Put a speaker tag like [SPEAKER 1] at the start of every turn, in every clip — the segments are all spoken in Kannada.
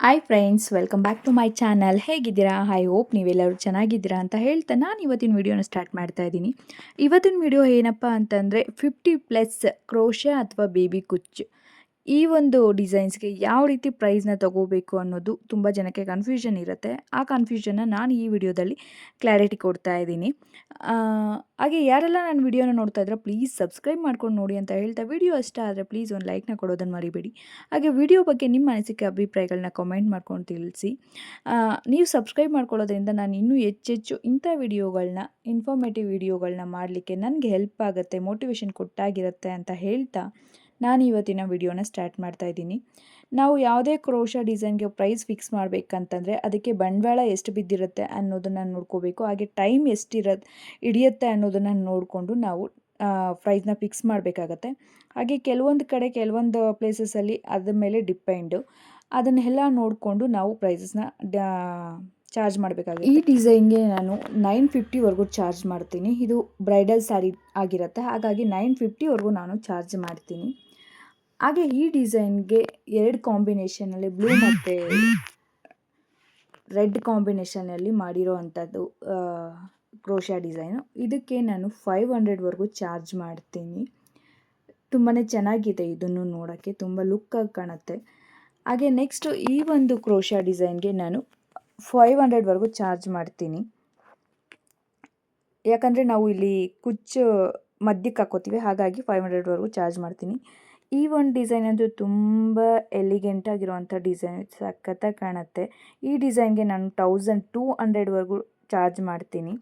[SPEAKER 1] Hi friends, welcome back to my channel. ಹೇಗಿದ್ದೀರಾ? ಐ ಹೋಪ್ ನೀವೆಲ್ಲರೂ ಚೆನ್ನಾಗಿದ್ದೀರಾ ಅಂತ ಹೇಳ್ತಾ ನಾನು ಇವತ್ತಿನ ವಿಡಿಯೋನ ಸ್ಟಾರ್ಟ್ ಮಾಡ್ತಾ ಇದ್ದೀನಿ. ಇವತ್ತಿನ ವಿಡಿಯೋ ಏನಪ್ಪ ಅಂತಂದರೆ 50+ ಕ್ರೋಶಾ ಅಥವಾ ಬೇಬಿ ಕುಚ್ಚು ಈ ಒಂದು ಡಿಸೈನ್ಸ್ಗೆ ಯಾವ ರೀತಿ ಪ್ರೈಸ್ನ ತಗೋಬೇಕು ಅನ್ನೋದು ತುಂಬ ಜನಕ್ಕೆ ಕನ್ಫ್ಯೂಷನ್ ಇರುತ್ತೆ. ಆ ಕನ್ಫ್ಯೂಷನ್ನ ನಾನು ಈ ವಿಡಿಯೋದಲ್ಲಿ ಕ್ಲಾರಿಟಿ ಕೊಡ್ತಾ ಇದ್ದೀನಿ. ಹಾಗೆ ಯಾರೆಲ್ಲ ನನ್ನ ವಿಡಿಯೋನ ನೋಡ್ತಾ ಇದ್ರೆ ಪ್ಲೀಸ್ ಸಬ್ಸ್ಕ್ರೈಬ್ ಮಾಡ್ಕೊಂಡು ನೋಡಿ ಅಂತ ಹೇಳ್ತಾ, ವಿಡಿಯೋ ಇಷ್ಟ ಆದರೆ ಪ್ಲೀಸ್ ಒಂದು ಲೈಕ್ನ ಕೊಡೋದನ್ನು ಮರಿಬೇಡಿ. ಹಾಗೆ ವಿಡಿಯೋ ಬಗ್ಗೆ ನಿಮ್ಮ ಅನಿಸಿಕೆ ಅಭಿಪ್ರಾಯಗಳನ್ನ ಕಾಮೆಂಟ್ ಮಾಡ್ಕೊಂಡು ತಿಳಿಸಿ. ನೀವು ಸಬ್ಸ್ಕ್ರೈಬ್ ಮಾಡ್ಕೊಳ್ಳೋದ್ರಿಂದ ನಾನು ಇನ್ನೂ ಹೆಚ್ಚೆಚ್ಚು ಇಂಥ ವಿಡಿಯೋಗಳನ್ನ, ಇನ್ಫಾರ್ಮೇಟಿವ್ ವಿಡಿಯೋಗಳನ್ನ ಮಾಡಲಿಕ್ಕೆ ನನಗೆ ಹೆಲ್ಪ್ ಆಗುತ್ತೆ, ಮೋಟಿವೇಶನ್ ಕೊಟ್ಟಾಗಿರುತ್ತೆ ಅಂತ ಹೇಳ್ತಾ ನಾನು ಇವತ್ತಿನ ವಿಡಿಯೋನ ಸ್ಟಾರ್ಟ್ ಮಾಡ್ತಾ ಇದ್ದೀನಿ. ನಾವು ಯಾವುದೇ ಕ್ರೋಶಾ ಡಿಸೈನ್ಗೆ ಪ್ರೈಸ್ ಫಿಕ್ಸ್ ಮಾಡಬೇಕಂತಂದರೆ ಅದಕ್ಕೆ ಬಂಡವಾಳ ಎಷ್ಟು ಬಿದ್ದಿರುತ್ತೆ ಅನ್ನೋದನ್ನು ನೋಡ್ಕೋಬೇಕು. ಹಾಗೆ ಟೈಮ್ ಹಿಡಿಯುತ್ತೆ ಅನ್ನೋದನ್ನು ನೋಡಿಕೊಂಡು ನಾವು ಪ್ರೈಸ್ನ ಫಿಕ್ಸ್ ಮಾಡಬೇಕಾಗತ್ತೆ. ಹಾಗೆ ಕೆಲವೊಂದು ಕಡೆ ಕೆಲವೊಂದು ಪ್ಲೇಸಸಲ್ಲಿ ಅದ್ರ ಮೇಲೆ ಡಿಪೆಂಡು. ಅದನ್ನೆಲ್ಲ ನೋಡಿಕೊಂಡು ನಾವು ಪ್ರೈಸಸ್ನ ಚಾರ್ಜ್ ಮಾಡಬೇಕಾಗುತ್ತೆ. ಈ ಡಿಸೈನ್ಗೆ ನಾನು 950ವರೆಗೂ ಚಾರ್ಜ್ ಮಾಡ್ತೀನಿ. ಇದು ಬ್ರೈಡಲ್ ಸ್ಯಾರಿ ಆಗಿರುತ್ತೆ, ಹಾಗಾಗಿ 950ವರೆಗೂ ನಾನು ಚಾರ್ಜ್ ಮಾಡ್ತೀನಿ. ಹಾಗೆ ಈ ಡಿಸೈನ್ಗೆ 2 ಕಾಂಬಿನೇಷನಲ್ಲಿ ಬ್ಲೂ ಮತ್ತು ರೆಡ್ ಕಾಂಬಿನೇಷನಲ್ಲಿ ಮಾಡಿರೋ ಅಂಥದ್ದು ಕ್ರೋಶಾ ಡಿಸೈನು. ಇದಕ್ಕೆ ನಾನು 500ವರೆಗೂ ಚಾರ್ಜ್ ಮಾಡ್ತೀನಿ. ತುಂಬಾ ಚೆನ್ನಾಗಿದೆ, ಇದನ್ನು ನೋಡೋಕ್ಕೆ ತುಂಬ ಲುಕ್ಕಾಗಿ ಕಾಣುತ್ತೆ. ಹಾಗೆ ನೆಕ್ಸ್ಟು ಈ ಒಂದು ಕ್ರೋಶಾ ಡಿಸೈನ್ಗೆ ನಾನು 500ವರೆಗೂ ಚಾರ್ಜ್ ಮಾಡ್ತೀನಿ. ಯಾಕಂದರೆ ನಾವು ಇಲ್ಲಿ ಕುಚ್ಚು ಮಧ್ಯಕ್ಕೆ ಹಾಕೋತೀವಿ, ಹಾಗಾಗಿ 500ವರೆಗೂ ಚಾರ್ಜ್ ಮಾಡ್ತೀನಿ. ಈ ಒಂದು ಡಿಸೈನ್ ಅಂತೂ ತುಂಬ ಎಲಿಗೆಂಟ್ ಆಗಿರುವಂಥ ಡಿಸೈನ್, ಸಖತ್ತಾಗಿ ಕಾಣುತ್ತೆ. ಈ ಡಿಸೈನ್ಗೆ ನಾನು 1200ವರೆಗೂ ಚಾರ್ಜ್ ಮಾಡ್ತೀನಿ.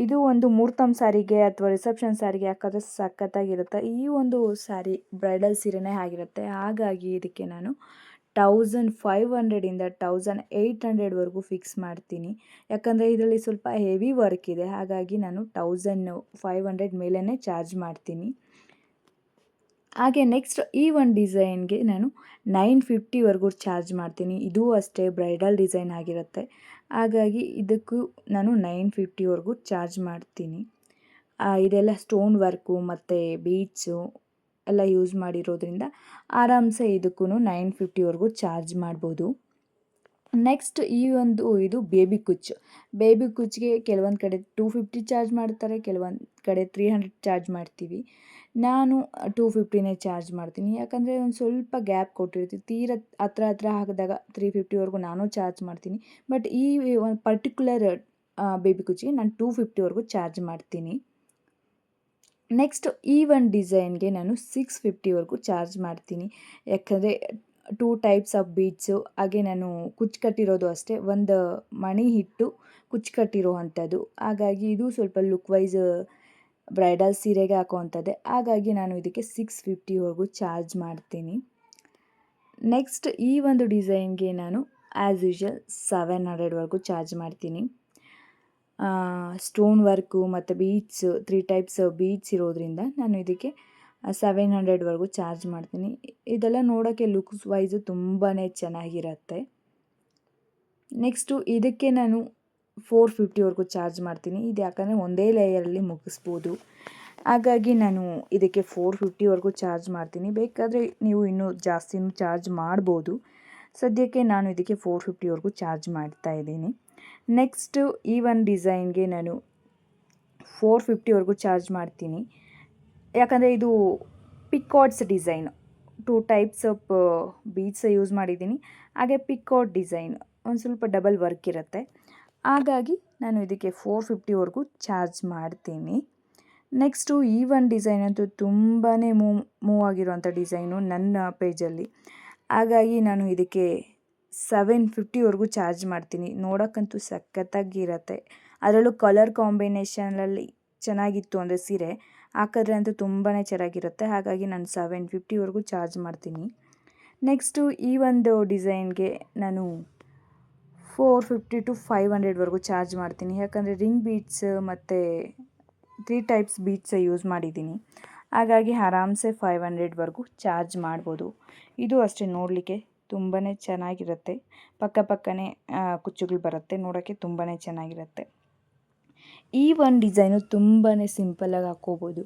[SPEAKER 1] ಇದು ಒಂದು ಮುಹೂರ್ತಂ ಸ್ಯಾರಿಗೆ ಅಥವಾ ರಿಸೆಪ್ಷನ್ ಸ್ಯಾರಿಗೆ ಹಾಕಿದ್ರೆ ಸಖತ್ತಾಗಿರುತ್ತೆ. ಈ ಒಂದು ಸ್ಯಾರಿ ಬ್ರೈಡಲ್ ಸೀರೆನೇ ಆಗಿರುತ್ತೆ, ಹಾಗಾಗಿ ಇದಕ್ಕೆ ನಾನು 1500ಇಂದ 1800ವರೆಗೂ ಫಿಕ್ಸ್ ಮಾಡ್ತೀನಿ. ಯಾಕಂದರೆ ಇದರಲ್ಲಿ ಸ್ವಲ್ಪ ಹೆವಿ ವರ್ಕ್ ಇದೆ, ಹಾಗಾಗಿ ನಾನು 1500 ಮೇಲೇ ಚಾರ್ಜ್ ಮಾಡ್ತೀನಿ. ಹಾಗೆ ನೆಕ್ಸ್ಟ್ ಈ ಒಂದು ಡಿಸೈನ್ಗೆ ನಾನು 950ವರೆಗೂ ಚಾರ್ಜ್ ಮಾಡ್ತೀನಿ. ಇದೂ ಅಷ್ಟೇ ಬ್ರೈಡಲ್ ಡಿಸೈನ್ ಆಗಿರುತ್ತೆ, ಹಾಗಾಗಿ ಇದಕ್ಕೂ ನಾನು 950ವರೆಗೂ ಚಾರ್ಜ್ ಮಾಡ್ತೀನಿ. ಇದೆಲ್ಲ ಸ್ಟೋನ್ ವರ್ಕು ಮತ್ತು ಬೀಡ್ಸು ಎಲ್ಲ ಯೂಸ್ ಮಾಡಿರೋದ್ರಿಂದ ಆರಾಮ್ಸೆ ಇದಕ್ಕೂ 950ವರೆಗೂ ಚಾರ್ಜ್ ಮಾಡ್ಬೋದು. ನೆಕ್ಸ್ಟ್ ಇದು ಬೇಬಿ ಕುಚ್ಚು. ಬೇಬಿ ಕುಚ್ಚಿಗೆ ಕೆಲವೊಂದು ಕಡೆ 250 ಚಾರ್ಜ್ ಮಾಡ್ತಾರೆ, ಕೆಲವೊಂದು ಕಡೆ 300 ಚಾರ್ಜ್ ಮಾಡ್ತೀವಿ. ನಾನು 250ನೇ ಚಾರ್ಜ್ ಮಾಡ್ತೀನಿ. ಯಾಕಂದರೆ ಒಂದು ಸ್ವಲ್ಪ ಗ್ಯಾಪ್ ಕೊಟ್ಟಿರ್ತೀವಿ, ತೀರ ಹತ್ರ ಹಾಕಿದಾಗ 350ವರೆಗೂ ನಾನು ಚಾರ್ಜ್ ಮಾಡ್ತೀನಿ. ಬಟ್ ಈ ಒಂದು ಪರ್ಟಿಕ್ಯುಲರ್ ಬೇಬಿ ಕುಚ್ಚಿಗೆ ನಾನು 250ವರೆಗೂ ಚಾರ್ಜ್ ಮಾಡ್ತೀನಿ. ನೆಕ್ಸ್ಟ್ ಈ ಒಂದು ಡಿಸೈನ್ಗೆ ನಾನು 650ವರೆಗೂ ಚಾರ್ಜ್ ಮಾಡ್ತೀನಿ. ಯಾಕಂದರೆ 2 ಟೈಪ್ಸ್ ಆಫ್ ಬೀಡ್ಸು, ಹಾಗೆ ನಾನು ಕುಚ್ಚು ಕಟ್ಟಿರೋದು ಅಷ್ಟೇ, ಒಂದು ಮಣಿ ಇಟ್ಟು ಕುಚ್ಚು ಕಟ್ಟಿರೋ ಅಂಥದ್ದು. ಹಾಗಾಗಿ ಇದು ಸ್ವಲ್ಪ ಲುಕ್ ವೈಸ್ ಬ್ರೈಡಲ್ ಸೀರೆಗೆ ಹಾಕೋವಂಥದ್ದೇ, ಹಾಗಾಗಿ ನಾನು ಇದಕ್ಕೆ 650ವರೆಗೂ ಚಾರ್ಜ್ ಮಾಡ್ತೀನಿ. ನೆಕ್ಸ್ಟ್ ಈ ಒಂದು ಡಿಸೈನ್ಗೆ ನಾನು ಆ್ಯಸ್ ಯೂಶುವಲ್ 700ವರೆಗೂ ಚಾರ್ಜ್ ಮಾಡ್ತೀನಿ. ಸ್ಟೋನ್ ವರ್ಕು ಮತ್ತು ಬೀಡ್ಸು 3 ಟೈಪ್ಸ್ ಬೀಡ್ಸ್ ಇರೋದ್ರಿಂದ ನಾನು ಇದಕ್ಕೆ 700ವರೆಗೂ ಚಾರ್ಜ್ ಮಾಡ್ತೀನಿ. ಇದೆಲ್ಲ ನೋಡೋಕ್ಕೆ ಲುಕ್ಸ್ ವೈಸು ತುಂಬಾ ಚೆನ್ನಾಗಿರುತ್ತೆ. ನೆಕ್ಸ್ಟು ಇದಕ್ಕೆ ನಾನು 450ವರೆಗೂ ಚಾರ್ಜ್ ಮಾಡ್ತೀನಿ. ಇದು ಯಾಕಂದರೆ ಒಂದೇ ಲೇಯರಲ್ಲಿ ಮುಗಿಸ್ಬೋದು, ಹಾಗಾಗಿ ನಾನು ಇದಕ್ಕೆ 450ವರೆಗೂ ಚಾರ್ಜ್ ಮಾಡ್ತೀನಿ. ಬೇಕಾದರೆ ನೀವು ಇನ್ನೂ ಜಾಸ್ತಿನೂ ಚಾರ್ಜ್ ಮಾಡ್ಬೋದು. ಸದ್ಯಕ್ಕೆ ನಾನು ಇದಕ್ಕೆ 450ವರೆಗೂ ಚಾರ್ಜ್ ಮಾಡ್ತಾಯಿದ್ದೀನಿ. ನೆಕ್ಸ್ಟು ಈ ಒಂದು ಡಿಸೈನ್ಗೆ ನಾನು 450ವರೆಗೂ ಚಾರ್ಜ್ ಮಾಡ್ತೀನಿ. ಯಾಕಂದರೆ ಇದು picots design, 2 types of beads use ಮಾಡಿದ್ದೀನಿ. ಹಾಗೆ ಪಿಕಾಟ್ ಡಿಸೈನ್ ಒಂದು ಸ್ವಲ್ಪ ಡಬಲ್ ವರ್ಕ್ ಇರುತ್ತೆ, ಹಾಗಾಗಿ ನಾನು ಇದಕ್ಕೆ 450ವರೆಗೂ ಚಾರ್ಜ್ ಮಾಡ್ತೀನಿ. ನೆಕ್ಸ್ಟು ಈ ಒಂದು ಡಿಸೈನ್ ಅಂತೂ ತುಂಬಾ ಮೂವ್ ಆಗಿರುವಂಥ ಡಿಸೈನು ನನ್ನ ಪೇಜಲ್ಲಿ, ಹಾಗಾಗಿ ನಾನು ಇದಕ್ಕೆ 750ವರೆಗೂ ಚಾರ್ಜ್ ಮಾಡ್ತೀನಿ. ನೋಡೋಕ್ಕಂತೂ ಸಖತ್ತಾಗಿರುತ್ತೆ. ಅದರಲ್ಲೂ ಕಲರ್ ಕಾಂಬಿನೇಷನಲ್ಲಿ ಚೆನ್ನಾಗಿತ್ತು ಅಂದರೆ ಸೀರೆ ಹಾಕಿದ್ರೆ ಅಂತೂ ತುಂಬಾ ಚೆನ್ನಾಗಿರುತ್ತೆ, ಹಾಗಾಗಿ ನಾನು 750ವರೆಗೂ ಚಾರ್ಜ್ ಮಾಡ್ತೀನಿ. ನೆಕ್ಸ್ಟು ಈ ಒಂದು ಡಿಸೈನ್ಗೆ ನಾನು 450 to 500ವರೆಗೂ ಚಾರ್ಜ್ ಮಾಡ್ತೀನಿ. ಯಾಕಂದರೆ ರಿಂಗ್ ಬೀಡ್ಸ್ ಮತ್ತು 3 ಟೈಪ್ಸ್ ಬೀಡ್ಸ್ ಯೂಸ್ ಮಾಡಿದ್ದೀನಿ, ಹಾಗಾಗಿ ಆರಾಮ್ಸೆ 500ವರೆಗೂ ಚಾರ್ಜ್ ಮಾಡ್ಬೋದು. ಇದು ಅಷ್ಟೇ ನೋಡಲಿಕ್ಕೆ ತುಂಬಾ ಚೆನ್ನಾಗಿರುತ್ತೆ, ಪಕ್ಕನೇ ಕುಚ್ಚುಗಳು ಬರುತ್ತೆ, ನೋಡೋಕ್ಕೆ ತುಂಬಾ ಚೆನ್ನಾಗಿರುತ್ತೆ. ಈ ಒಂದು ಡಿಸೈನು ತುಂಬಾ ಸಿಂಪಲ್ಲಾಗಿ ಹಾಕ್ಕೋಬೋದು.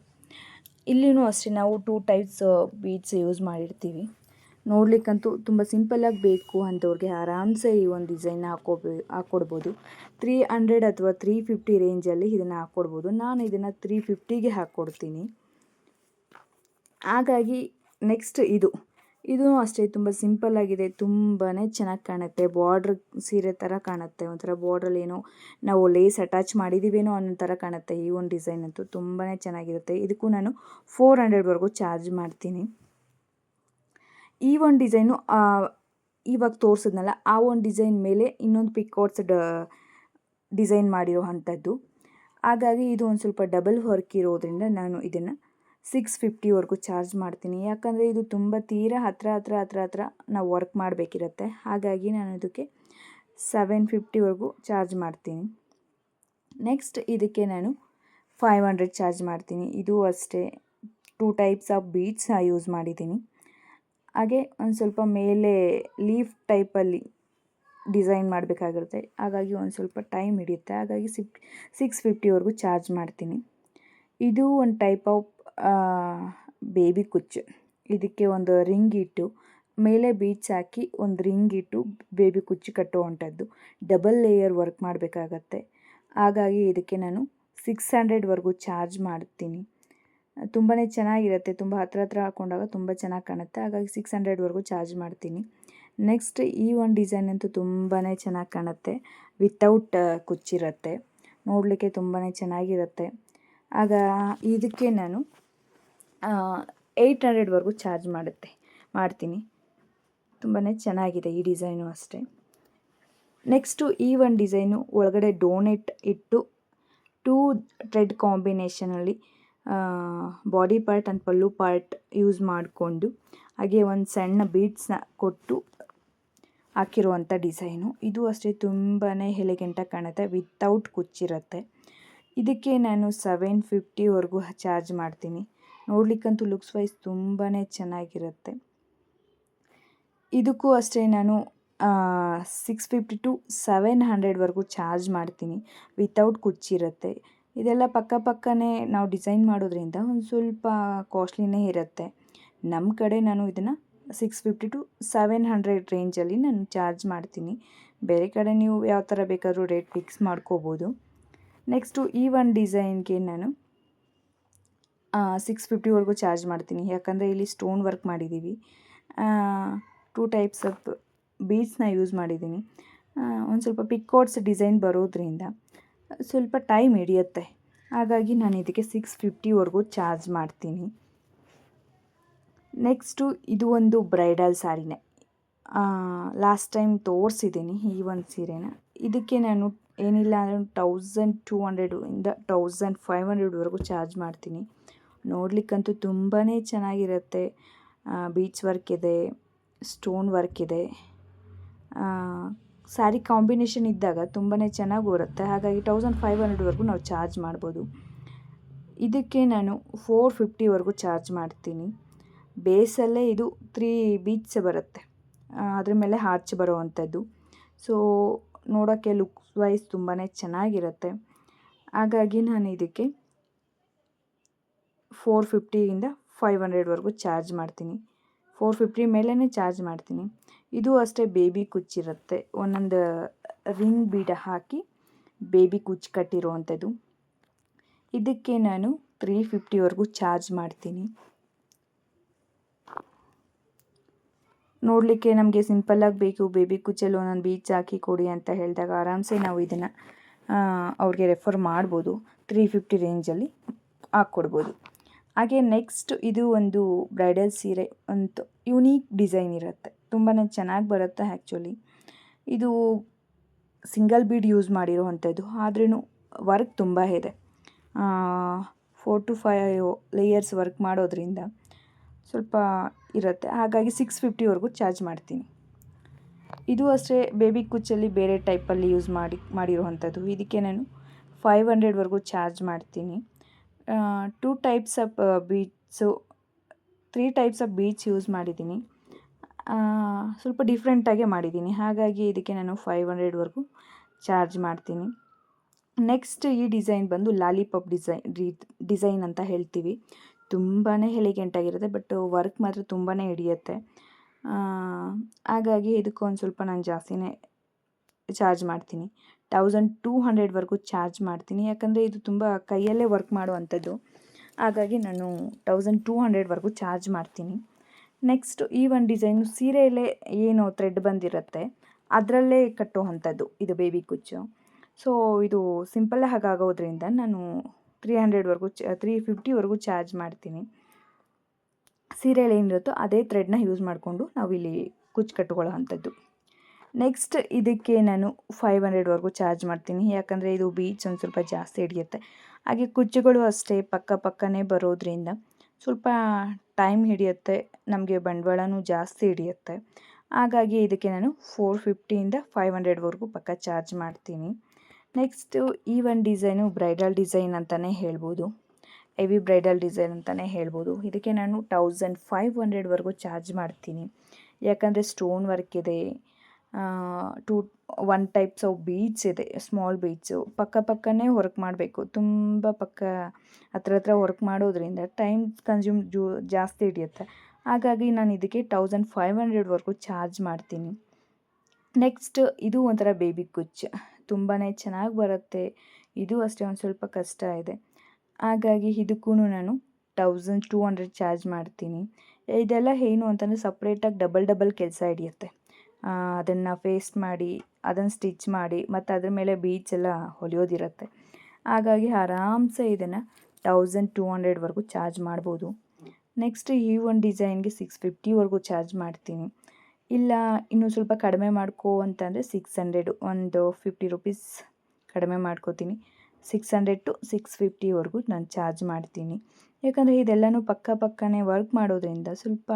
[SPEAKER 1] ಇಲ್ಲಿಯೂ ಅಷ್ಟೇ ನಾವು 2 ಟೈಪ್ಸ್ ಬೀಡ್ಸ್ ಯೂಸ್ ಮಾಡಿರ್ತೀವಿ. ನೋಡಲಿಕ್ಕಂತೂ ತುಂಬ ಸಿಂಪಲ್ಲಾಗಿ ಬೇಕು ಅಂಥವ್ರಿಗೆ ಆರಾಮ್ಸೆ ಈ ಒಂದು ಡಿಸೈನ್ನ ಹಾಕ್ಕೊಡ್ಬೋದು. 300 ಅಥವಾ 350 ರೇಂಜಲ್ಲಿ ಇದನ್ನು ಹಾಕ್ಕೊಡ್ಬೋದು. ನಾನು ಇದನ್ನು 350ಗೆ ಹಾಕ್ಕೊಡ್ತೀನಿ. ಹಾಗಾಗಿ ನೆಕ್ಸ್ಟ್ ಇದು ಅಷ್ಟೇ ತುಂಬ ಸಿಂಪಲ್ಲಾಗಿದೆ, ತುಂಬಾ ಚೆನ್ನಾಗಿ ಕಾಣುತ್ತೆ. ಬಾರ್ಡ್ರ್ ಸೀರೆ ಥರ ಕಾಣುತ್ತೆ, ಒಂಥರ ಬಾರ್ಡ್ರಲ್ಲಿ ಏನೋ ನಾವು ಲೇಸ್ ಅಟ್ಯಾಚ್ ಮಾಡಿದ್ದೀವೇನೋ ಅನ್ನೋ ಥರ ಕಾಣುತ್ತೆ. ಈ ಒಂದು ಡಿಸೈನ್ ಅಂತೂ ತುಂಬಾ ಚೆನ್ನಾಗಿರುತ್ತೆ. ಇದಕ್ಕೂ ನಾನು 400ವರೆಗೂ ಚಾರ್ಜ್ ಮಾಡ್ತೀನಿ. ಈ ಒಂದು ಡಿಸೈನು ಇವಾಗ ತೋರಿಸಿದ್ನಲ್ಲ ಆ ಒಂದು ಡಿಸೈನ್ ಮೇಲೆ ಇನ್ನೊಂದು ಪಿಕಾಟ್ಸ್ ಡಿಸೈನ್ ಮಾಡಿರೋ ಅಂಥದ್ದು. ಹಾಗಾಗಿ ಇದು ಒಂದು ಸ್ವಲ್ಪ ಡಬಲ್ ವರ್ಕ್ ಇರೋದ್ರಿಂದ ನಾನು ಇದನ್ನು 650ವರೆಗೂ ಚಾರ್ಜ್ ಮಾಡ್ತೀನಿ. ಯಾಕಂದರೆ ಇದು ತುಂಬ ತೀರಾ ಹತ್ರ ನಾವು ವರ್ಕ್ ಮಾಡಬೇಕಿರುತ್ತೆ. ಹಾಗಾಗಿ ನಾನು ಇದಕ್ಕೆ 750ವರೆಗೂ ಚಾರ್ಜ್ ಮಾಡ್ತೀನಿ. ನೆಕ್ಸ್ಟ್ ಇದಕ್ಕೆ ನಾನು 500 ಚಾರ್ಜ್ ಮಾಡ್ತೀನಿ. ಇದು ಅಷ್ಟೇ 2 ಟೈಪ್ಸ್ ಆಫ್ ಬೀಡ್ಸ್ ಯೂಸ್ ಮಾಡಿದ್ದೀನಿ. ಹಾಗೆ ಒಂದು ಸ್ವಲ್ಪ ಮೇಲೆ ಲೀಫ್ ಟೈಪಲ್ಲಿ ಡಿಸೈನ್ ಮಾಡಬೇಕಾಗಿರುತ್ತೆ. ಹಾಗಾಗಿ ಒಂದು ಸ್ವಲ್ಪ ಟೈಮ್ ಹಿಡಿಯುತ್ತೆ. ಹಾಗಾಗಿ 650ವರೆಗೂ ಚಾರ್ಜ್ ಮಾಡ್ತೀನಿ. ಇದು ಒಂದು ಟೈಪ್ ಆಫ್ ಬೇಬಿ ಕುಚ್ಚು. ಇದಕ್ಕೆ ಒಂದು ರಿಂಗ್ ಇಟ್ಟು ಮೇಲೆ ಬೀಡ್ಸ್ ಹಾಕಿ ಒಂದು ರಿಂಗ್ ಇಟ್ಟು ಬೇಬಿ ಕುಚ್ಚು ಕಟ್ಟುವಂಥದ್ದು. ಡಬಲ್ ಲೇಯರ್ ವರ್ಕ್ ಮಾಡಬೇಕಾಗತ್ತೆ. ಹಾಗಾಗಿ ಇದಕ್ಕೆ ನಾನು 600ವರೆಗೂ ಚಾರ್ಜ್ ಮಾಡ್ತೀನಿ. ತುಂಬಾ ಚೆನ್ನಾಗಿರುತ್ತೆ, ತುಂಬ ಹತ್ರ ಹಾಕ್ಕೊಂಡಾಗ ತುಂಬ ಚೆನ್ನಾಗಿ ಕಾಣುತ್ತೆ. ಹಾಗಾಗಿ 600ವರೆಗೂ ಚಾರ್ಜ್ ಮಾಡ್ತೀನಿ. ನೆಕ್ಸ್ಟ್ ಈ ಒಂದು ಡಿಸೈನ್ ಅಂತೂ ತುಂಬಾ ಚೆನ್ನಾಗಿ ಕಾಣುತ್ತೆ. ವಿತೌಟ್ ಕುಚ್ಚಿರುತ್ತೆ, ನೋಡಲಿಕ್ಕೆ ತುಂಬಾ ಚೆನ್ನಾಗಿರುತ್ತೆ. ಆಗ ಇದಕ್ಕೆ ನಾನು 800ವರೆಗೂ ಚಾರ್ಜ್ ಮಾಡ್ತೀನಿ. ತುಂಬಾ ಚೆನ್ನಾಗಿದೆ ಈ ಡಿಸೈನು ಅಷ್ಟೇ. ನೆಕ್ಸ್ಟು ಈ ಒಂದು ಡಿಸೈನು ಒಳಗಡೆ ಡೋನೆಟ್ ಇಟ್ಟು 2 ಥ್ರೆಡ್ ಕಾಂಬಿನೇಷನಲ್ಲಿ body part and pallu part use ಮಾಡಿಕೊಂಡು ಹಾಗೆ ಒಂದು ಸಣ್ಣ ಬೀಡ್ಸ್ನ ಕೊಟ್ಟು ಹಾಕಿರುವಂಥ ಡಿಸೈನು. ಇದು ಅಷ್ಟೇ ತುಂಬಾ ಎಲಿಗೆಂಟಾಗಿ ಕಾಣುತ್ತೆ, ವಿತೌಟ್ ಕುಚ್ಚಿರುತ್ತೆ. ಇದಕ್ಕೆ ನಾನು 750ವರೆಗೂ ಚಾರ್ಜ್ ಮಾಡ್ತೀನಿ. ನೋಡಲಿಕ್ಕಂತೂ ಲುಕ್ಸ್ ವೈಸ್ ತುಂಬಾ ಚೆನ್ನಾಗಿರುತ್ತೆ. ಇದಕ್ಕೂ ಅಷ್ಟೇ ನಾನು 650 to 700ವರೆಗೂ ಚಾರ್ಜ್ ಮಾಡ್ತೀನಿ. ವಿತೌಟ್ ಕುಚ್ಚಿರುತ್ತೆ. ಇದೆಲ್ಲ ಪಕ್ಕನೇ ನಾವು ಡಿಸೈನ್ ಮಾಡೋದ್ರಿಂದ ಒಂದು ಸ್ವಲ್ಪ ಕಾಸ್ಟ್ಲಿನೇ ಇರುತ್ತೆ. ನಮ್ಮ ಕಡೆ ನಾನು ಇದನ್ನು 650 to 700 ರೇಂಜಲ್ಲಿ ನಾನು ಚಾರ್ಜ್ ಮಾಡ್ತೀನಿ. ಬೇರೆ ಕಡೆ ನೀವು ಯಾವ ಥರ ಬೇಕಾದರೂ ರೇಟ್ ಫಿಕ್ಸ್ ಮಾಡ್ಕೋಬೋದು. ನೆಕ್ಸ್ಟು ಈ ಒಂದು ಡಿಸೈನ್ಗೆ ನಾನು 650ವರೆಗೂ ಚಾರ್ಜ್ ಮಾಡ್ತೀನಿ. ಯಾಕಂದರೆ ಇಲ್ಲಿ ಸ್ಟೋನ್ ವರ್ಕ್ ಮಾಡಿದ್ದೀವಿ, 2 ಟೈಪ್ಸ್ ಆಫ್ ಬೀಡ್ಸ್ನ ಯೂಸ್ ಮಾಡಿದ್ದೀನಿ. ಒಂದು ಸ್ವಲ್ಪ ಪಿಕಾಟ್ಸ್ ಡಿಸೈನ್ ಬರೋದ್ರಿಂದ ಸ್ವಲ್ಪ ಟೈಮ್ ಹಿಡಿಯುತ್ತೆ. ಹಾಗಾಗಿ ನಾನು ಇದಕ್ಕೆ 650ವರೆಗೂ ಚಾರ್ಜ್ ಮಾಡ್ತೀನಿ. ನೆಕ್ಸ್ಟು ಇದು ಒಂದು ಬ್ರೈಡಲ್ ಸ್ಯಾರಿನೇ. ಲಾಸ್ಟ್ ಟೈಮ್ ತೋರಿಸಿದ್ದೀನಿ ಈ ಒಂದು ಸೀರೆನ. ಇದಕ್ಕೆ ನಾನು ಏನಿಲ್ಲ ಅಂದರೆ 1200ಇಂದ 1500ವರೆಗೂ ಚಾರ್ಜ್ ಮಾಡ್ತೀನಿ. ನೋಡಲಿಕ್ಕಂತೂ ತುಂಬಾ ಚೆನ್ನಾಗಿರುತ್ತೆ. ಬೀಡ್ಸ್ ವರ್ಕ್ ಇದೆ, ಸ್ಟೋನ್ ವರ್ಕ್ ಇದೆ. ಸ್ಯಾರಿ ಕಾಂಬಿನೇಷನ್ ಇದ್ದಾಗ ತುಂಬಾ ಚೆನ್ನಾಗಿ ಬರುತ್ತೆ. ಹಾಗಾಗಿ 1500ವರೆಗೂ ನಾವು ಚಾರ್ಜ್ ಮಾಡ್ಬೋದು. ಇದಕ್ಕೆ ನಾನು 450ವರೆಗೂ ಚಾರ್ಜ್ ಮಾಡ್ತೀನಿ. ಬೇಸಲ್ಲೇ ಇದು 3 ಬೀಡ್ಸ್ ಬರುತ್ತೆ, ಅದ್ರ ಮೇಲೆ ಹಾರ್ಚ್ ಬರೋವಂಥದ್ದು. ಸೊ ನೋಡೋಕ್ಕೆ ಲುಕ್ ವೈಸ್ ತುಂಬಾ ಚೆನ್ನಾಗಿರುತ್ತೆ. ಹಾಗಾಗಿ ನಾನು ಇದಕ್ಕೆ 450ಇಂದ 500ವರೆಗೂ ಚಾರ್ಜ್ ಮಾಡ್ತೀನಿ. 450 ಮೇಲೇ ಚಾರ್ಜ್ ಮಾಡ್ತೀನಿ. ಇದು ಅಷ್ಟೇ ಬೇಬಿ ಕುಚ್ಚಿರುತ್ತೆ, ಒಂದೊಂದು ರಿಂಗ್ ಬೀಡ ಹಾಕಿ ಬೇಬಿ ಕುಚ್ಚು ಕಟ್ಟಿರುವಂಥದ್ದು. ಇದಕ್ಕೆ ನಾನು 350ವರೆಗೂ ಚಾರ್ಜ್ ಮಾಡ್ತೀನಿ. ನೋಡಲಿಕ್ಕೆ ನಮಗೆ ಸಿಂಪಲ್ಲಾಗಿ ಬೇಕು, ಬೇಬಿ ಕುಚ್ಚಲ್ಲಿ ಒಂದೊಂದು ಬೀಚ್ ಹಾಕಿ ಕೊಡಿ ಅಂತ ಹೇಳಿದಾಗ ಆರಾಮ್ಸೆ ನಾವು ಇದನ್ನು ಅವ್ರಿಗೆ ರೆಫರ್ ಮಾಡ್ಬೋದು. 350 ರೇಂಜಲ್ಲಿ ಹಾಕ್ಕೊಡ್ಬೋದು. ಹಾಗೆ ನೆಕ್ಸ್ಟ್ ಇದು ಒಂದು ಬ್ರೈಡಲ್ ಸೀರೆ, ಒಂದು ಯುನೀಕ್ ಡಿಸೈನ್ ಇರುತ್ತೆ, ತುಂಬಾ ಚೆನ್ನಾಗಿ ಬರುತ್ತೆ. ಆ್ಯಕ್ಚುಲಿ ಇದು ಸಿಂಗಲ್ ಬೀಡ್ ಯೂಸ್ ಮಾಡಿರೋವಂಥದ್ದು, ಆದ್ರೂ ವರ್ಕ್ ತುಂಬ ಇದೆ. 4 to 5 ಲೇಯರ್ಸ್ ವರ್ಕ್ ಮಾಡೋದ್ರಿಂದ ಸ್ವಲ್ಪ ಇರುತ್ತೆ. ಹಾಗಾಗಿ 650ವರೆಗೂ ಚಾರ್ಜ್ ಮಾಡ್ತೀನಿ. ಇದು ಅಷ್ಟೇ ಬೇಬಿ ಕುಚ್ಚಲ್ಲಿ ಬೇರೆ ಟೈಪಲ್ಲಿ ಯೂಸ್ ಮಾಡಿರುವಂಥದ್ದು. ಇದಕ್ಕೆ ನಾನು 500ವರೆಗೂ ಚಾರ್ಜ್ ಮಾಡ್ತೀನಿ. 2 types of beads, 3 types of beads use ಮಾಡಿದ್ದೀನಿ. ಸ್ವಲ್ಪ ಡಿಫ್ರೆಂಟಾಗೆ ಮಾಡಿದ್ದೀನಿ. ಹಾಗಾಗಿ ಇದಕ್ಕೆ ನಾನು 500ವರೆಗೂ ಚಾರ್ಜ್ ಮಾಡ್ತೀನಿ. ನೆಕ್ಸ್ಟ್ ಈ ಡಿಸೈನ್ ಬಂದು ಲಾಲಿಪಾಪ್ ಡಿಸೈನ್ ಅಂತ ಹೇಳ್ತೀವಿ. ತುಂಬಾ ಎಲಿಗೆಂಟಾಗಿರುತ್ತೆ, ಬಟ್ ವರ್ಕ್ ಮಾತ್ರ ತುಂಬಾ ಹಿಡಿಯುತ್ತೆ. ಹಾಗಾಗಿ ಇದಕ್ಕೆ ಒಂದು ಸ್ವಲ್ಪ ನಾನು ಜಾಸ್ತಿನೇ ಚಾರ್ಜ್ ಮಾಡ್ತೀನಿ. 1200ವರೆಗೂ ಚಾರ್ಜ್ ಮಾಡ್ತೀನಿ. ಯಾಕಂದರೆ ಇದು ತುಂಬ ಕೈಯಲ್ಲೇ ವರ್ಕ್ ಮಾಡುವಂಥದ್ದು. ಹಾಗಾಗಿ ನಾನು 1200ವರೆಗೂ ಚಾರ್ಜ್ ಮಾಡ್ತೀನಿ. ನೆಕ್ಸ್ಟ್ ಈ ಒಂದು ಡಿಸೈನು ಸೀರೆಯಲ್ಲೇ ಏನು ಥ್ರೆಡ್ ಬಂದಿರುತ್ತೆ ಅದರಲ್ಲೇ ಕಟ್ಟುವಂಥದ್ದು ಇದು ಬೇಬಿ ಕುಚ್ಚು. ಸೊ ಇದು ಸಿಂಪಲ್ ಆಗೋದ್ರಿಂದ ನಾನು 350ವರೆಗೂ ಚಾರ್ಜ್ ಮಾಡ್ತೀನಿ. ಸೀರೆಯಲ್ಲಿ ಏನಿರುತ್ತೋ ಅದೇ ಥ್ರೆಡ್ನ ಯೂಸ್ ಮಾಡಿಕೊಂಡು ನಾವು ಇಲ್ಲಿ ಕುಚ್ಚು ಕಟ್ಕೊಳ್ಳೋ ಅಂಥದ್ದು. ನೆಕ್ಸ್ಟ್ ಇದಕ್ಕೆ ನಾನು 500ವರೆಗೂ ಚಾರ್ಜ್ ಮಾಡ್ತೀನಿ. ಯಾಕಂದರೆ ಇದು ಬೀಚ್ ಒಂದು ಸ್ವಲ್ಪ ಜಾಸ್ತಿ ಹಿಡಿಯುತ್ತೆ. ಹಾಗೆ ಕುಚ್ಚುಗಳು ಅಷ್ಟೇ ಪಕ್ಕನೇ ಬರೋದ್ರಿಂದ ಸ್ವಲ್ಪ ಟೈಮ್ ಹಿಡಿಯುತ್ತೆ, ನಮಗೆ ಬಂಡವಾಳನೂ ಜಾಸ್ತಿ ಹಿಡಿಯುತ್ತೆ. ಹಾಗಾಗಿ ಇದಕ್ಕೆ ನಾನು 450ಇಂದ 500ವರೆಗೂ ಪಕ್ಕ ಚಾರ್ಜ್ ಮಾಡ್ತೀನಿ. ನೆಕ್ಸ್ಟು ಈ ಒಂದು ಡಿಸೈನು ಬ್ರೈಡಲ್ ಡಿಸೈನ್ ಅಂತಲೇ ಹೇಳ್ಬೋದು, ಹೆವಿ ಬ್ರೈಡಲ್ ಡಿಸೈನ್ ಅಂತಲೇ ಹೇಳ್ಬೋದು. ಇದಕ್ಕೆ ನಾನು 1500ವರೆಗೂ ಚಾರ್ಜ್ ಮಾಡ್ತೀನಿ. ಯಾಕಂದರೆ ಸ್ಟೋನ್ ವರ್ಕ್ ಇದೆ, 1 ಟೈಪ್ಸ್ ಆಫ್ ಬೀಡ್ಸ್ ಇದೆ, ಸ್ಮಾಲ್ ಬೀಡ್ಸು ಪಕ್ಕನೇ ವರ್ಕ್ ಮಾಡಬೇಕು. ತುಂಬ ಹತ್ರ ವರ್ಕ್ ಮಾಡೋದ್ರಿಂದ ಟೈಮ್ ಕನ್ಸ್ಯೂಮ್ ಜಾಸ್ತಿ ಹಿಡಿಯುತ್ತೆ. ಹಾಗಾಗಿ ನಾನು ಇದಕ್ಕೆ 1500ವರೆಗೂ ಚಾರ್ಜ್ ಮಾಡ್ತೀನಿ. ನೆಕ್ಸ್ಟ್ ಇದು ಒಂಥರ ಬೇಬಿ ಕುಚ್ಚು, ತುಂಬಾ ಚೆನ್ನಾಗಿ ಬರುತ್ತೆ. ಇದು ಅಷ್ಟೇ ಒಂದು ಸ್ವಲ್ಪ ಕಷ್ಟ ಇದೆ. ಹಾಗಾಗಿ ಇದಕ್ಕೂ ನಾನು 1200 ಚಾರ್ಜ್ ಮಾಡ್ತೀನಿ. ಇದೆಲ್ಲ ಏನು ಅಂತಂದರೆ ಸಪ್ರೇಟಾಗಿ ಡಬಲ್ ಕೆಲಸ ಹಿಡಿಯುತ್ತೆ. ಅದನ್ನು ಪೇಸ್ಟ್ ಮಾಡಿ, ಅದನ್ನು ಸ್ಟಿಚ್ ಮಾಡಿ, ಮತ್ತು ಅದ್ರ ಮೇಲೆ ಬೀಡ್ಸ್ ಎಲ್ಲ ಹೊಲಿಯೋದಿರುತ್ತೆ. ಹಾಗಾಗಿ ಆರಾಮ್ಸೆ ಇದನ್ನು 1200ವರೆಗೂ ಚಾರ್ಜ್ ಮಾಡ್ಬೋದು. ನೆಕ್ಸ್ಟ್ ಈ ಒಂದು ಡಿಸೈನ್ಗೆ 650ವರೆಗೂ ಚಾರ್ಜ್ ಮಾಡ್ತೀನಿ. ಇಲ್ಲ ಇನ್ನೂ ಸ್ವಲ್ಪ ಕಡಿಮೆ ಮಾಡ್ಕೋ ಅಂತಂದರೆ 600, ಒಂದು 50 ರೂಪೀಸ್ ಕಡಿಮೆ ಮಾಡ್ಕೋತೀನಿ. 600 to 650ವರೆಗೂ ನಾನು ಚಾರ್ಜ್ ಮಾಡ್ತೀನಿ. ಯಾಕಂದರೆ ಇದೆಲ್ಲನೂ ಪಕ್ಕನೇ ವರ್ಕ್ ಮಾಡೋದ್ರಿಂದ ಸ್ವಲ್ಪ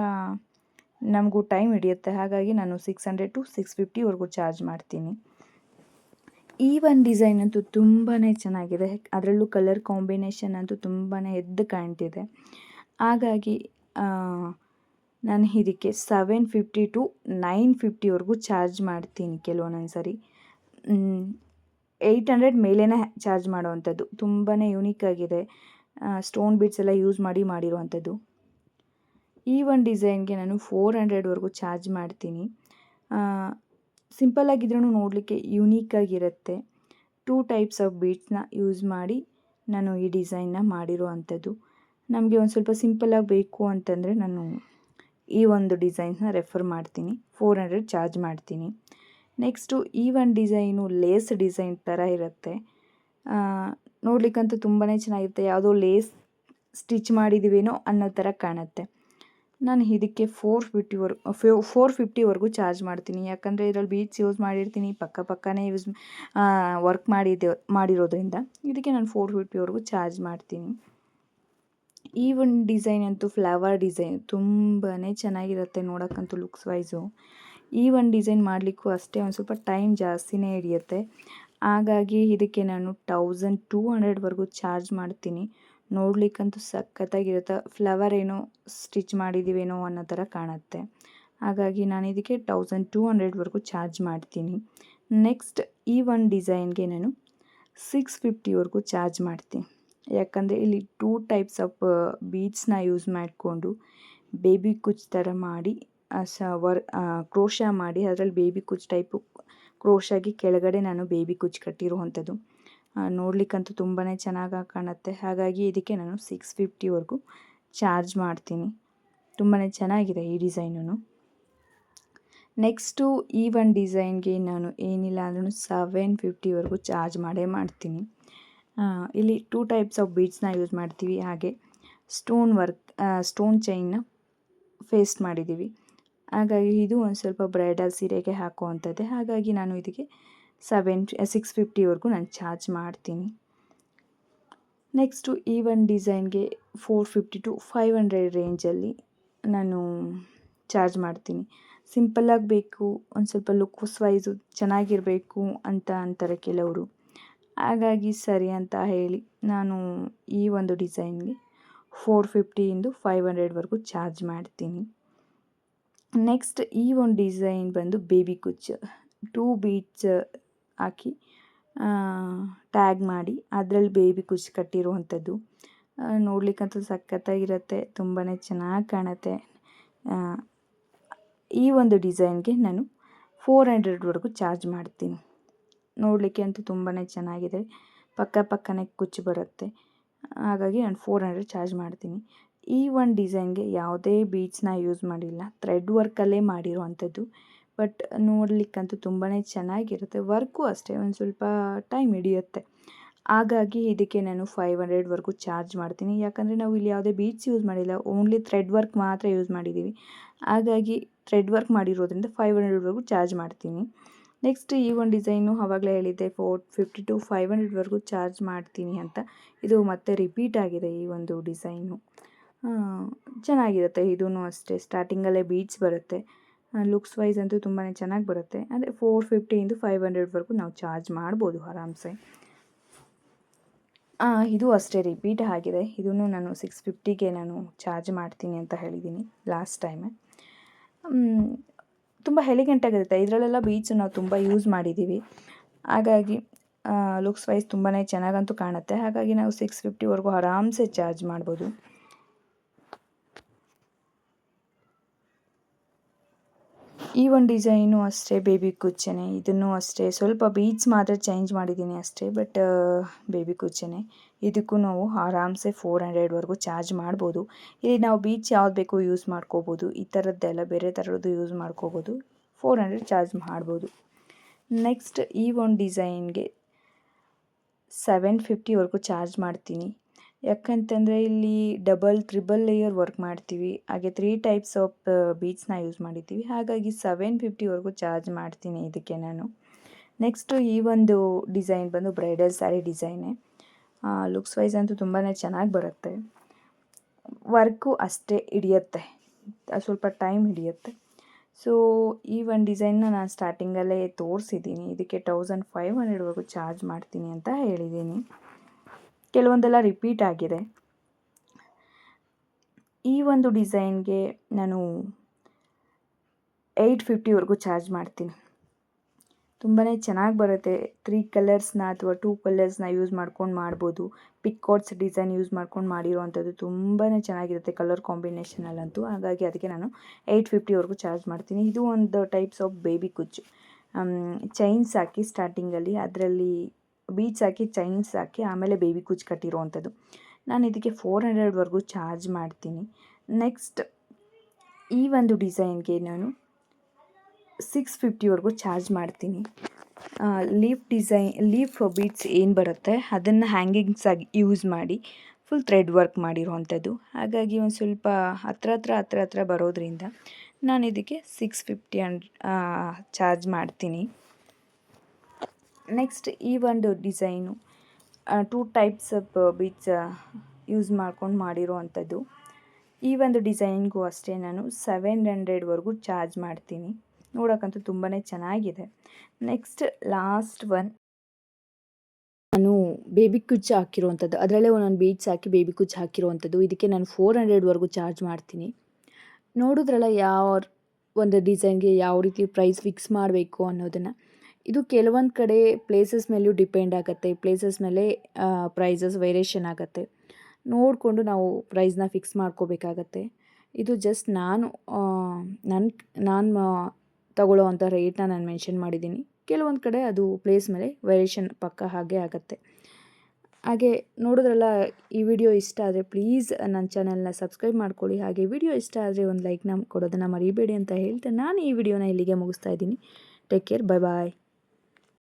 [SPEAKER 1] ನಮಗೂ ಟೈಮ್ ಹಿಡಿಯುತ್ತೆ. ಹಾಗಾಗಿ ನಾನು 600 to 650ವರೆಗೂ ಚಾರ್ಜ್ ಮಾಡ್ತೀನಿ. ಈ ಒಂದು ಡಿಸೈನ್ ಅಂತೂ ತುಂಬಾ ಚೆನ್ನಾಗಿದೆ. ಅದರಲ್ಲೂ ಕಲರ್ ಕಾಂಬಿನೇಷನ್ ಅಂತೂ ತುಂಬಾ ಎದ್ದು ಕಾಣ್ತಿದೆ. ಹಾಗಾಗಿ ನಾನು ಇದಕ್ಕೆ 750 to 950ವರೆಗೂ ಚಾರ್ಜ್ ಮಾಡ್ತೀನಿ ಕೆಲವೊಂದೊಂದು ಸರಿ. 800 ಮೇಲೇ ಚಾರ್ಜ್ ಮಾಡೋವಂಥದ್ದು. ತುಂಬಾ ಯೂನಿಕ್ ಆಗಿದೆ, ಸ್ಟೋನ್ ಬೀಡ್ಸ್ ಎಲ್ಲ ಯೂಸ್ ಮಾಡಿರುವಂಥದ್ದು. ಈ ಒಂದು ಡಿಸೈನ್ಗೆ ನಾನು 400ವರೆಗೂ ಚಾರ್ಜ್ ಮಾಡ್ತೀನಿ. ಸಿಂಪಲ್ಲಾಗಿದ್ರೂ ನೋಡಲಿಕ್ಕೆ ಯೂನಿಕ್ಕಾಗಿರುತ್ತೆ. 2 ಟೈಪ್ಸ್ ಆಫ್ ಬೀಡ್ಸ್ನ ಯೂಸ್ ಮಾಡಿ ನಾನು ಈ ಡಿಸೈನ್ನ ಮಾಡಿರುವಂಥದ್ದು. ನಮಗೆ ಒಂದು ಸ್ವಲ್ಪ ಸಿಂಪಲ್ಲಾಗಿ ಬೇಕು ಅಂತಂದರೆ ನಾನು ಈ ಒಂದು ಡಿಸೈನ್ಸ್ನ ರೆಫರ್ ಮಾಡ್ತೀನಿ. 400 ಚಾರ್ಜ್ ಮಾಡ್ತೀನಿ. ನೆಕ್ಸ್ಟು ಈ ಒಂದು ಡಿಸೈನು ಲೇಸ್ ಡಿಸೈನ್ ಥರ ಇರುತ್ತೆ. ನೋಡ್ಲಿಕ್ಕಂತೂ ತುಂಬಾ ಚೆನ್ನಾಗಿರುತ್ತೆ. ಯಾವುದೋ ಲೇಸ್ ಸ್ಟಿಚ್ ಮಾಡಿದ್ದೀವೇನೋ ಅನ್ನೋ ಥರ ಕಾಣುತ್ತೆ. ನಾನು ಇದಕ್ಕೆ 450ವರೆಗೂ ಚಾರ್ಜ್ ಮಾಡ್ತೀನಿ. ಯಾಕಂದರೆ ಇದರಲ್ಲಿ ಬೀಡ್ಸ್ ಯೂಸ್ ಮಾಡಿರ್ತೀನಿ, ಪಕ್ಕನೇ ವರ್ಕ್ ಮಾಡಿರೋದ್ರಿಂದ ಇದಕ್ಕೆ ನಾನು 450ವರೆಗೂ ಚಾರ್ಜ್ ಮಾಡ್ತೀನಿ. ಈ ಒಂದು ಡಿಸೈನ್ ಅಂತೂ ಫ್ಲವರ್ ಡಿಸೈನ್ ತುಂಬಾ ಚೆನ್ನಾಗಿರುತ್ತೆ ನೋಡೋಕ್ಕಂತೂ ಲುಕ್ಸ್ ವೈಸು. ಈ ಒಂದು ಡಿಸೈನ್ ಮಾಡಲಿಕ್ಕೂ ಅಷ್ಟೇ ಒಂದು ಸ್ವಲ್ಪ ಟೈಮ್ ಜಾಸ್ತಿನೇ ಹಿಡಿಯುತ್ತೆ. ಹಾಗಾಗಿ ಇದಕ್ಕೆ ನಾನು 1200ವರೆಗೂ ಚಾರ್ಜ್ ಮಾಡ್ತೀನಿ. ನೋಡ್ಲಿಕ್ಕಂತೂ ಸಖತ್ತಾಗಿರುತ್ತೆ. ಫ್ಲವರ್ ಏನೋ ಸ್ಟಿಚ್ ಮಾಡಿದ್ದೀವೇನೋ ಅನ್ನೋ ಥರ ಕಾಣುತ್ತೆ. ಹಾಗಾಗಿ ನಾನು ಇದಕ್ಕೆ 1200ವರೆಗೂ ಚಾರ್ಜ್ ಮಾಡ್ತೀನಿ. ನೆಕ್ಸ್ಟ್ ಈ ಒಂದು ಡಿಸೈನ್ಗೆ ನಾನು 650ವರೆಗೂ ಚಾರ್ಜ್ ಮಾಡ್ತೀನಿ. ಯಾಕಂದರೆ ಇಲ್ಲಿ 2 ಟೈಪ್ಸ್ ಆಫ್ ಬೀಡ್ಸ್ನ ಯೂಸ್ ಮಾಡಿಕೊಂಡು ಬೇಬಿ ಕುಚ್ ಥರ ಮಾಡಿ ಕ್ರೋಶಾ ಮಾಡಿ ಅದರಲ್ಲಿ ಬೇಬಿ ಕುಚ್ ಟೈಪು ಕ್ರೋಶಾಗಿ ಕೆಳಗಡೆ ನಾನು ಬೇಬಿ ಕುಚ್ ಕಟ್ಟಿರುವಂಥದ್ದು. ನೋಡ್ಲಿಕ್ಕಂತೂ ತುಂಬಾ ಚೆನ್ನಾಗಿ ಕಾಣುತ್ತೆ. ಹಾಗಾಗಿ ಇದಕ್ಕೆ ನಾನು 650ವರೆಗೂ ಚಾರ್ಜ್ ಮಾಡ್ತೀನಿ. ತುಂಬಾ ಚೆನ್ನಾಗಿದೆ ಈ ಡಿಸೈನು. ನೆಕ್ಸ್ಟು ಈ ಒಂದು ಡಿಸೈನ್ಗೆ ನಾನು ಏನಿಲ್ಲ ಅಂದ್ರೂ 750ವರೆಗೂ ಚಾರ್ಜ್ ಮಾಡ್ತೀನಿ. ಇಲ್ಲಿ 2 ಟೈಪ್ಸ್ ಆಫ್ ಬೀಡ್ಸ್ನ ಯೂಸ್ ಮಾಡ್ತೀವಿ. ಹಾಗೆ ಸ್ಟೋನ್ ಚೈನ್ನ ಪೇಸ್ಟ್ ಮಾಡಿದ್ದೀವಿ. ಹಾಗಾಗಿ ಇದು ಒಂದು ಸ್ವಲ್ಪ ಬ್ರೈಡಲ್ ಸೀರೆಗೆ ಹಾಕುವಂಥದ್ದೇ. ಹಾಗಾಗಿ ನಾನು ಇದಕ್ಕೆ 650ವರೆಗೂ ನಾನು ಚಾರ್ಜ್ ಮಾಡ್ತೀನಿ. ನೆಕ್ಸ್ಟು ಈ ಒಂದು ಡಿಸೈನ್ಗೆ 450 to 500 ರೇಂಜಲ್ಲಿ ನಾನು ಚಾರ್ಜ್ ಮಾಡ್ತೀನಿ. ಸಿಂಪಲ್ಲಾಗಿ ಬೇಕು, ಒಂದು ಸ್ವಲ್ಪ ಲುಕ್ಸ್ ವೈಸು ಚೆನ್ನಾಗಿರಬೇಕು ಅಂತ ಅಂತಾರೆ ಕೆಲವರು. ಹಾಗಾಗಿ ಸರಿ ಅಂತ ಹೇಳಿ ನಾನು ಈ ಒಂದು ಡಿಸೈನ್ಗೆ 450ಇಂದ 500ವರೆಗೂ ಚಾರ್ಜ್ ಮಾಡ್ತೀನಿ. ನೆಕ್ಸ್ಟ್ ಈ ಒಂದು ಡಿಸೈನ್ ಬಂದು ಬೇಬಿ ಕುಚ್ಚು 2 ಬೀಡ್ಸ್ ಹಾಕಿ ಟ್ಯಾಗ್ ಮಾಡಿ ಅದರಲ್ಲಿ ಬೇಬಿ ಕುಚ್ಚು ಕಟ್ಟಿರುವಂಥದ್ದು. ನೋಡ್ಲಿಕ್ಕಂತೂ ಸಖತ್ತಾಗಿರುತ್ತೆ, ತುಂಬಾ ಚೆನ್ನಾಗಿ ಕಾಣುತ್ತೆ. ಈ ಒಂದು ಡಿಸೈನ್ಗೆ ನಾನು 400ವರೆಗೂ ಚಾರ್ಜ್ ಮಾಡ್ತೀನಿ. ನೋಡಲಿಕ್ಕೆ ಅಂತೂ ತುಂಬಾ ಚೆನ್ನಾಗಿದೆ, ಪಕ್ಕನೇ ಕುಚ್ಚು ಬರುತ್ತೆ. ಹಾಗಾಗಿ ನಾನು 400 ಚಾರ್ಜ್ ಮಾಡ್ತೀನಿ. ಈ ಒಂದು ಡಿಸೈನ್ಗೆ ಯಾವುದೇ ಬೀಡ್ಸ್ನ ಯೂಸ್ ಮಾಡಿಲ್ಲ, ಥ್ರೆಡ್ ವರ್ಕಲ್ಲೇ ಮಾಡಿರುವಂಥದ್ದು. ಬಟ್ ನೋಡಲಿಕ್ಕಂತೂ ತುಂಬಾ ಚೆನ್ನಾಗಿರುತ್ತೆ. ವರ್ಕು ಅಷ್ಟೇ ಒಂದು ಸ್ವಲ್ಪ ಟೈಮ್ ಹಿಡಿಯುತ್ತೆ. ಹಾಗಾಗಿ ಇದಕ್ಕೆ ನಾನು 500ವರೆಗೂ ಚಾರ್ಜ್ ಮಾಡ್ತೀನಿ. ಯಾಕಂದರೆ ನಾವು ಇಲ್ಲಿ ಯಾವುದೇ ಬೀಡ್ಸ್ ಯೂಸ್ ಮಾಡಿಲ್ಲ, ಓನ್ಲಿ ಥ್ರೆಡ್ ವರ್ಕ್ ಮಾತ್ರ ಯೂಸ್ ಮಾಡಿದ್ದೀವಿ. ಹಾಗಾಗಿ ಥ್ರೆಡ್ ವರ್ಕ್ ಮಾಡಿರೋದ್ರಿಂದ 500ವರೆಗೂ ಚಾರ್ಜ್ ಮಾಡ್ತೀನಿ. ನೆಕ್ಸ್ಟ್ ಈ ಒಂದು ಡಿಸೈನು ಆವಾಗಲೇ ಹೇಳಿದ್ದೆ 450 to 500ವರೆಗೂ ಚಾರ್ಜ್ ಮಾಡ್ತೀನಿ ಅಂತ. ಇದು ಮತ್ತೆ ರಿಪೀಟ್ ಆಗಿದೆ ಈ ಒಂದು ಡಿಸೈನು. ಚೆನ್ನಾಗಿರುತ್ತೆ. ಇದೂ ಅಷ್ಟೇ ಸ್ಟಾರ್ಟಿಂಗಲ್ಲೇ ಬೀಡ್ಸ್ ಬರುತ್ತೆ. ಲುಕ್ಸ್ ವೈಸ್ ಅಂತೂ ತುಂಬಾ ಚೆನ್ನಾಗಿ ಬರುತ್ತೆ. ಅಂದರೆ 450 500ವರೆಗೂ ನಾವು ಚಾರ್ಜ್ ಮಾಡ್ಬೋದು ಆರಾಮ್ಸೆ. ಇದು ಅಷ್ಟೇ ರಿಪೀಟ್ ಆಗಿದೆ. ಇದನ್ನು ನಾನು 650ಗೆ ನಾನು ಚಾರ್ಜ್ ಮಾಡ್ತೀನಿ ಅಂತ ಹೇಳಿದ್ದೀನಿ ಲಾಸ್ಟ್ ಟೈಮೇ. ತುಂಬ ಎಲಿಗೆಂಟಾಗಿರುತ್ತೆ. ಇದರಲ್ಲೆಲ್ಲ ಬೀಡ್ಸು ನಾವು ತುಂಬ ಯೂಸ್ ಮಾಡಿದ್ದೀವಿ. ಹಾಗಾಗಿ ಲುಕ್ಸ್ ವೈಸ್ ತುಂಬಾ ಚೆನ್ನಾಗಂತೂ ಕಾಣುತ್ತೆ. ಹಾಗಾಗಿ ನಾವು 650ವರೆಗೂ ಆರಾಮ್ಸೆ ಚಾರ್ಜ್ ಮಾಡ್ಬೋದು. ಈ ಒಂದು ಡಿಸೈನು ಅಷ್ಟೇ ಬೇಬಿ ಕುಚ್ಚನೆ. ಇದನ್ನು ಅಷ್ಟೇ ಸ್ವಲ್ಪ ಬೀಡ್ಸ್ ಮಾತ್ರ ಚೇಂಜ್ ಮಾಡಿದ್ದೀನಿ ಅಷ್ಟೇ, ಬಟ್ ಬೇಬಿ ಕುಚ್ಚನೆ. ಇದಕ್ಕೂ ನಾವು ಆರಾಮ್ಸೆ 400ವರೆಗೂ ಚಾರ್ಜ್ ಮಾಡ್ಬೋದು. ಇಲ್ಲಿ ನಾವು ಬೀಡ್ಸ್ ಯಾವ್ದು ಬೇಕು ಯೂಸ್ ಮಾಡ್ಕೋಬೋದು. ಈ ಥರದ್ದೆಲ್ಲ ಬೇರೆ ಥರದ್ದು ಯೂಸ್ ಮಾಡ್ಕೋಬೋದು. 400 ಚಾರ್ಜ್ ಮಾಡ್ಬೋದು. ನೆಕ್ಸ್ಟ್ ಈ ಒಂದು ಡಿಸೈನ್ಗೆ 750ವರೆಗೂ ಚಾರ್ಜ್ ಮಾಡ್ತೀನಿ. ಯಾಕಂತಂದರೆ ಇಲ್ಲಿ ಡಬಲ್ ತ್ರಿಬಲ್ ಲೇಯರ್ ವರ್ಕ್ ಮಾಡ್ತೀವಿ, ಹಾಗೆ 3 ಟೈಪ್ಸ್ ಆಫ್ ಬೀಡ್ಸ್ನ ಯೂಸ್ ಮಾಡಿದ್ದೀವಿ. ಹಾಗಾಗಿ 750ವರೆಗೂ ಚಾರ್ಜ್ ಮಾಡ್ತೀನಿ ಇದಕ್ಕೆ ನಾನು. ನೆಕ್ಸ್ಟು ಈ ಒಂದು ಡಿಸೈನ್ ಬಂದು ಬ್ರೈಡಲ್ ಸ್ಯಾರಿ ಡಿಸೈನೇ. ಲುಕ್ಸ್ ವೈಸ್ ಅಂತೂ ತುಂಬಾ ಚೆನ್ನಾಗಿ ಬರುತ್ತೆ. ವರ್ಕು ಅಷ್ಟೇ ಹಿಡಿಯುತ್ತೆ, ಸ್ವಲ್ಪ ಟೈಮ್ ಹಿಡಿಯುತ್ತೆ. ಸೊ ಈ ಒಂದು ಡಿಸೈನ್ನ ನಾನು ಸ್ಟಾರ್ಟಿಂಗಲ್ಲೇ ತೋರಿಸಿದ್ದೀನಿ. ಇದಕ್ಕೆ 1500ವರೆಗೂ ಚಾರ್ಜ್ ಮಾಡ್ತೀನಿ ಅಂತ ಹೇಳಿದ್ದೀನಿ. ಕೆಲವೊಂದೆಲ್ಲ ರಿಪೀಟ್ ಆಗಿದೆ. ಈ ಒಂದು ಡಿಸೈನ್ಗೆ ನಾನು 850ವರೆಗೂ ಚಾರ್ಜ್ ಮಾಡ್ತೀನಿ. ತುಂಬಾ ಚೆನ್ನಾಗಿ ಬರುತ್ತೆ. 3 ಕಲರ್ಸ್ನ ಅಥವಾ 2 ಕಲರ್ಸ್ನ ಯೂಸ್ ಮಾಡ್ಕೊಂಡು ಮಾಡ್ಬೋದು. ಪಿಕಾಟ್ಸ್ ಡಿಸೈನ್ ಯೂಸ್ ಮಾಡ್ಕೊಂಡು ಮಾಡಿರೋವಂಥದ್ದು ತುಂಬಾ ಚೆನ್ನಾಗಿರುತ್ತೆ ಕಲರ್ ಕಾಂಬಿನೇಷನಲ್ಲಂತೂ. ಹಾಗಾಗಿ ಅದಕ್ಕೆ ನಾನು 850ವರೆಗೂ ಚಾರ್ಜ್ ಮಾಡ್ತೀನಿ. ಇದು ಒಂದು ಟೈಪ್ಸ್ ಆಫ್ ಬೇಬಿ ಕುಚ್ಚು. ಚೈನ್ಸ್ ಹಾಕಿ ಸ್ಟಾರ್ಟಿಂಗಲ್ಲಿ, ಅದರಲ್ಲಿ ಬೀಡ್ಸ್ ಹಾಕಿ ಚೈನ್ಸ್ ಹಾಕಿ ಆಮೇಲೆ ಬೇಬಿ ಕುಚ್ಚು ಕಟ್ಟಿರೋವಂಥದ್ದು. ನಾನು ಇದಕ್ಕೆ 400ವರೆಗೂ ಚಾರ್ಜ್ ಮಾಡ್ತೀನಿ. ನೆಕ್ಸ್ಟ್ ಈ ಒಂದು ಡಿಸೈನ್ಗೆ ನಾನು 650ವರೆಗೂ ಚಾರ್ಜ್ ಮಾಡ್ತೀನಿ. ಲೀಫ್ ಬೀಡ್ಸ್ ಏನು ಬರುತ್ತೆ ಅದನ್ನು ಹ್ಯಾಂಗಿಂಗ್ಸ್ ಆಗಿ ಯೂಸ್ ಮಾಡಿ ಫುಲ್ ಥ್ರೆಡ್ ವರ್ಕ್ ಮಾಡಿರೋವಂಥದ್ದು. ಹಾಗಾಗಿ ಒಂದು ಸ್ವಲ್ಪ ಹತ್ರ ಬರೋದ್ರಿಂದ ನಾನು ಇದಕ್ಕೆ 650 ಚಾರ್ಜ್ ಮಾಡ್ತೀನಿ. ನೆಕ್ಸ್ಟ್ ಈ ಒಂದು design 2 types of beads use ಮಾಡ್ಕೊಂಡು ಮಾಡಿರೋವಂಥದ್ದು. ಈ ಒಂದು ಡಿಸೈನ್ಗೂ ಅಷ್ಟೇ ನಾನು 700ವರೆಗೂ ಚಾರ್ಜ್ ಮಾಡ್ತೀನಿ. ನೋಡೋಕ್ಕಂತೂ ತುಂಬಾ ಚೆನ್ನಾಗಿದೆ. ನೆಕ್ಸ್ಟ್ ಲಾಸ್ಟ್ ಒನ್ ನಾನು ಬೇಬಿ ಕುಚ್ಚು ಹಾಕಿರೋವಂಥದ್ದು, ಅದರಲ್ಲೇ ಒಂದೊಂದು ಬೀಡ್ಸ್ ಹಾಕಿ ಬೇಬಿ ಕುಚ್ಚು ಹಾಕಿರೋವಂಥದ್ದು. ಇದಕ್ಕೆ ನಾನು 400ವರೆಗೂ ಚಾರ್ಜ್ ಮಾಡ್ತೀನಿ. ನೋಡಿದ್ರಲ್ಲ ಯಾವ ಒಂದು ಡಿಸೈನ್ಗೆ ಯಾವ ರೀತಿ ಪ್ರೈಸ್ ಫಿಕ್ಸ್ ಮಾಡಬೇಕು ಅನ್ನೋದನ್ನು. ಇದು ಕೆಲವೊಂದು ಕಡೆ ಪ್ಲೇಸಸ್ ಮೇಲೂ ಡಿಪೆಂಡ್ ಆಗುತ್ತೆ. ಪ್ಲೇಸಸ್ ಮೇಲೆ ಪ್ರೈಸಸ್ ವೇರಿಯೇಷನ್ ಆಗುತ್ತೆ. ನೋಡಿಕೊಂಡು ನಾವು ಪ್ರೈಸ್ನ ಫಿಕ್ಸ್ ಮಾಡ್ಕೋಬೇಕಾಗತ್ತೆ. ಇದು ಜಸ್ಟ್ ನಾನು ತಗೊಳ್ಳೋವಂಥ ರೇಟ್ನ ನಾನು ಮೆನ್ಷನ್ ಮಾಡಿದ್ದೀನಿ. ಕೆಲವೊಂದು ಕಡೆ ಅದು ಪ್ಲೇಸ್ ಮೇಲೆ ವೇರಿಯೇಷನ್ ಪಕ್ಕ ಹಾಗೆ ಆಗುತ್ತೆ. ಹಾಗೆ ನೋಡಿದ್ರಲ್ಲ, ಈ ವಿಡಿಯೋ ಇಷ್ಟ ಆದರೆ ಪ್ಲೀಸ್ ನನ್ನ ಚಾನಲ್ನ ಸಬ್ಸ್ಕ್ರೈಬ್ ಮಾಡ್ಕೊಳ್ಳಿ. ಹಾಗೆ ವಿಡಿಯೋ ಇಷ್ಟ ಆದರೆ ಒಂದು ಲೈಕ್ನ ಕೊಡೋದನ್ನು ಮರಿಬೇಡಿ ಅಂತ ಹೇಳ್ತಾ ನಾನು ಈ ವಿಡಿಯೋನ ಇಲ್ಲಿಗೆ ಮುಗಿಸ್ತಾ ಇದ್ದೀನಿ. ಟೇಕ್ ಕೇರ್, ಬಾಯ್.